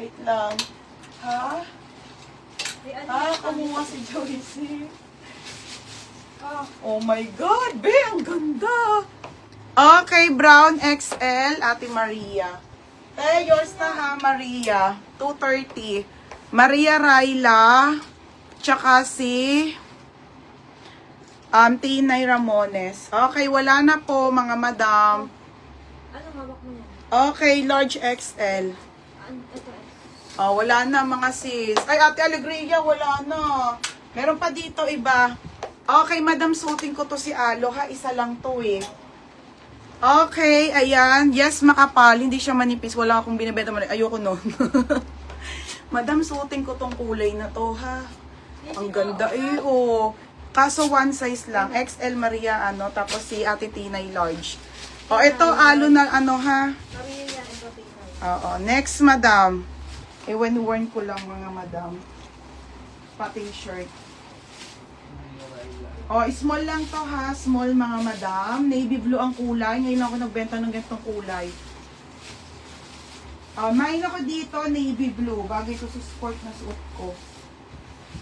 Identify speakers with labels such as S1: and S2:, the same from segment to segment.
S1: Wait lang. Ha?
S2: Ay, ano
S1: Ah,
S2: yung
S1: kumuha si Joyce. Oh my God, be, ang ganda. Okay, brown XL, Ate Maria. Yours na ha, Maria. 230. Maria Raila, tsaka si Tinay Ramones. Okay, wala na po, mga madam.
S2: Ano hawak mo yan?
S1: Okay, large XL.
S2: Ito.
S1: Oh, wala na mga sis. Ay, Ate Alegria, wala na. Meron pa dito iba. Okay, madam, suotin ko to si Alo ha. Isa lang to eh. Okay, ayan. Yes, makapal. Hindi siya manipis. Wala akong binibenta man. Ayoko nun. Madam, suotin ko tong kulay na to ha. Ang ganda eh, oh. Kaso one size lang. XL Maria, ano. Tapos si Ate Tinay large. Oh, ito, Alo na, ano ha.
S2: Maria yan, ito tingnan.
S1: Oo. Next, madam. Worn ko lang mga madam. Pati shirt. Oh, small lang to ha. Small mga madam. Navy blue ang kulay. Ngayon ako nagbenta ng ganitong kulay. Main ako dito, navy blue. Bagay ko sa sport na suot ko.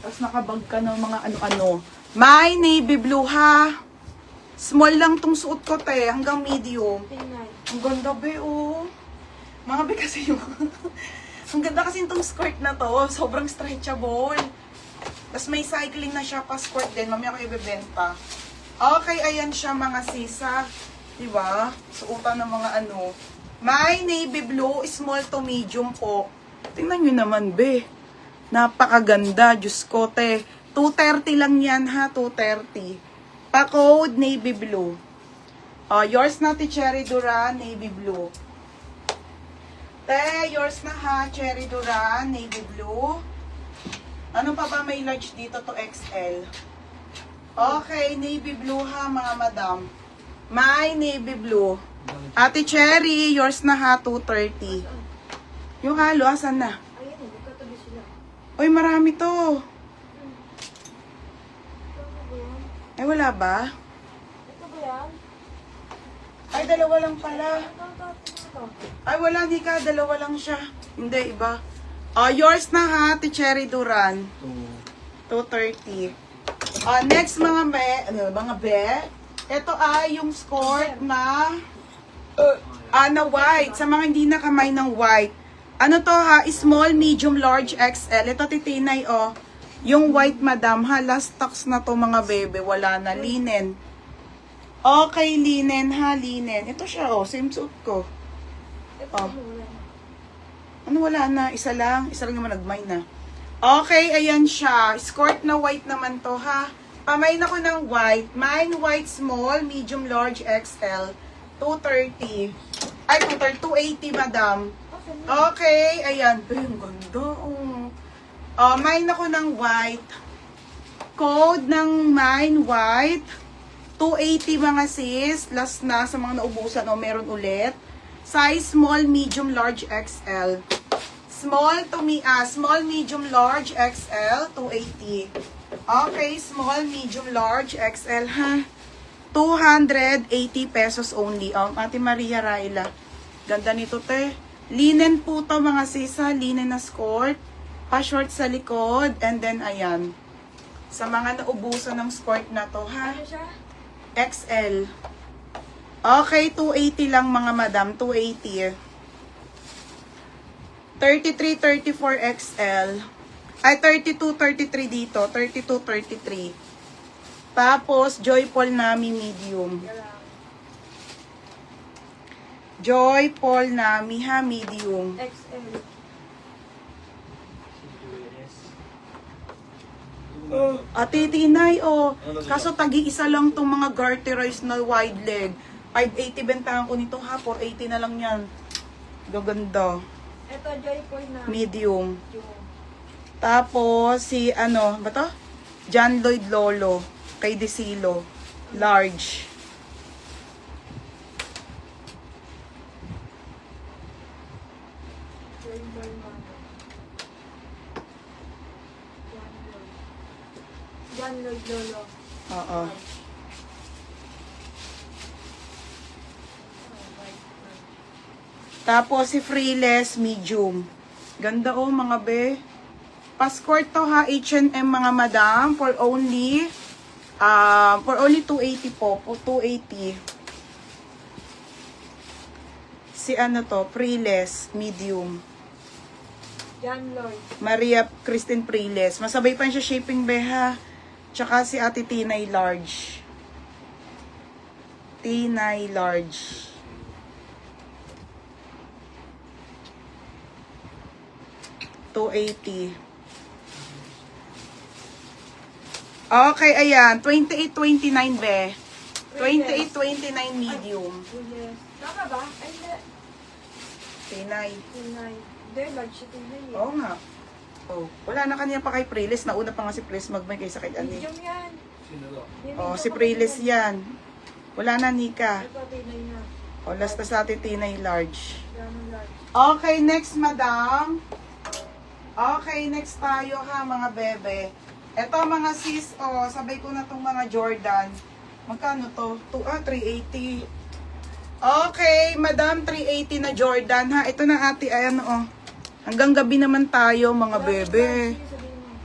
S1: Tapos nakabag ka ng mga ano-ano. May navy blue ha. Small lang tong suot ko te. Hanggang medium.
S2: Tingnan.
S1: Ang ganda be oh. Mga be kasi yung... Ang ganda kasi itong skirt na to. Sobrang stretchable. Tapos may cycling na siya pa skirt din. Mamaya ko ibebenta. Okay, ayan siya mga sisa. Diba? Suotan ng mga ano. May navy blue, small to medium po. Tingnan nyo naman, be. Napakaganda. Diyos ko, te. 230 lang yan, ha? 230. Pa-code, navy blue. Yours na, Cherry Duran, navy blue. Te, yours na ha, Cherry Duran, navy blue. Ano pa ba may large dito to XL? Okay, navy blue ha mga madam. May navy blue. Ate Cherry, yours na ha, 230. Yung halo, asan na?
S2: Ayan, nagkatabi sila.
S1: Uy, marami to.
S2: Ito ba yan?
S1: Ay, wala ba?
S2: Ito ba yan?
S1: Ay, dalawa lang pala.
S2: Ito.
S1: Ay, wala, Nika. Dalawa lang siya. Hindi, iba. Yours na ha, Ate Cherry Duran. 230. Next, mga be. Ito ay yung skirt na na white. Sa mga hindi nakamay ng white. Ano to ha? Small, medium, large, XL. Ito titinay, oh. Yung white, madam, ha? Last stocks na to, mga bebe. Wala na. Linen. Okay, linen, ha? Linen. Ito siya, oh. Same suit ko.
S2: Ito
S1: Oh.
S2: wala.
S1: Ano, wala na? Isa lang? Isa lang naman nagmay na. Okay, ayan siya. Skirt na white naman to, ha? Pamain ako ng white. Mine white small, medium, large, XL. 230. Ay, 280, madam. Okay, ayan. Ay, ang ganda, oh. Mine ako ng white. Code ng mine white. 280 mga sis. Last na sa mga naubusan, oh, meron ulit. Size small, medium, large, XL. Small, medium, large, XL, 280. Okay, small, medium, large, XL, ha? 280 pesos only. Ate Maria Raila. Ganda nito, te. Linen po to, mga sisa. Linen na skirt. Pa-short sa likod. And then, ayan. Sa mga naubusan ng skirt na to, ha?
S2: Ano siya?
S1: XL. Okay, 280 lang mga madam. 280. 33, 34 XL. Ay, 32, 33 dito. 32, 33. Tapos, Joy Paul Nami medium. Joy Paul Nami ha, medium.
S2: XL.
S1: Ate Tinay, oh. Kaso tagi-isa lang tong mga garterized na wide leg. 580 bentahan ko nito ha. 480 na lang yan. Gaganda.
S2: Ito, Joyful na.
S1: Medium. Tapos, si ano, ba to? John Lloyd Lolo. Kay Desilo. Large.
S2: John Lloyd Lolo.
S1: Oo. Tapos si Freeless medium. Ganda oh, mga be. Passport to ha, H&M mga madam, for only 280 po, 280. Si ano to, Priles, medium.
S2: John Lloyd.
S1: Maria Christine Priles. Masabay pa siya shipping beha. Tsaka si Ate Tinay large. Tinay large. $280. Okay, ayan. 28.29 be. 28.29 medium.
S2: Yes. Tama ba? Ay, hindi.
S1: Tinay.
S2: Tinay. Hindi, large siya tinay eh.
S1: Oo nga. Oh, wala na kanina pa kay Priles. Nauna pa nga si Priles magmay kay sakit ani.
S2: Medium yan.
S3: Sino to?
S2: Yan,
S1: Oh,
S2: ito
S1: si
S2: pa
S1: Priles
S2: tinay.
S1: yan. Wala na, Nika.
S2: Ito, tinay na.
S1: O, last na sa atin, Tinay large.
S2: John large.
S1: Okay, next, madam. Okay, next tayo ha, mga bebe. Ito, mga sis, sabay ko na tong mga Jordan. Magkano to? 380. Okay, madam, 380 na Jordan ha. Ito na ate, ayan hanggang gabi naman tayo, mga bebe.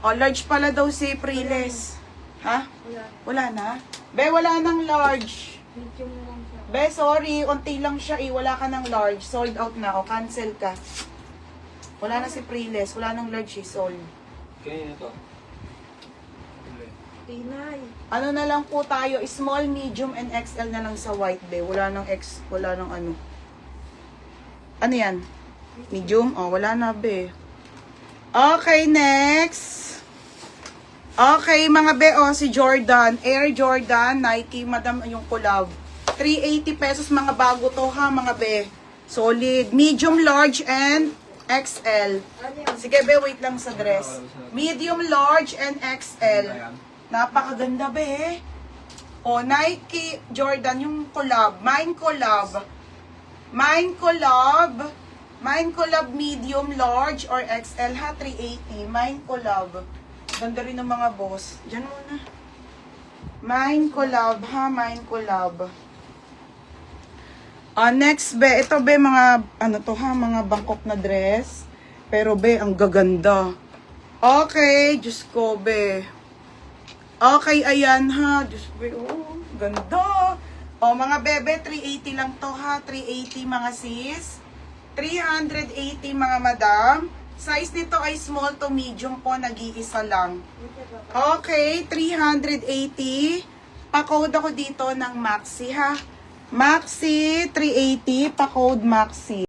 S1: Large pala daw si Priles. Ha?
S2: Wala.
S1: Wala na? Be, wala nang large.
S2: Medium lang siya.
S1: Be, sorry, unti lang siya wala ka ng large. Sold out na, cancel ka. Wala na si Priles, wala nang large sold.
S3: Kaya to?
S2: Tinay.
S1: Ano na lang po tayo, small, medium, and XL na lang sa white, be. Wala nang X, wala nang ano. Ano yan? Medium? Wala na, be. Okay, next. Okay, mga be, si Jordan. Air Jordan, Nike, madam, yung collab. 380 pesos, mga bago to ha, mga be. Solid. Medium, large, and XL.
S2: Ano yan?
S1: Sige, be, wait lang sa dress. Medium, large, and XL. Napakaganda, be. Nike, Jordan, yung collab. Mine collab. Mine collab. Mine collab, medium, large, or XL ha, 380. Mine collab. Ganda rin ng mga boss. Diyan muna. Mine collab ha, mine collab. Next, be. Ito, be, mga, mga Bangkok na dress. Pero, be, ang gaganda. Okay, Diyos ko, be. Okay, ayan, ha. Diyos, be, ganda. Mga bebe, 380 lang to, ha. 380, mga sis. 380, mga madam. Size nito ay small to medium po, nag-iisa lang. Okay, 380. Pa-code ako dito ng Maxi, ha. Maxi, 380. Pa-code Maxi.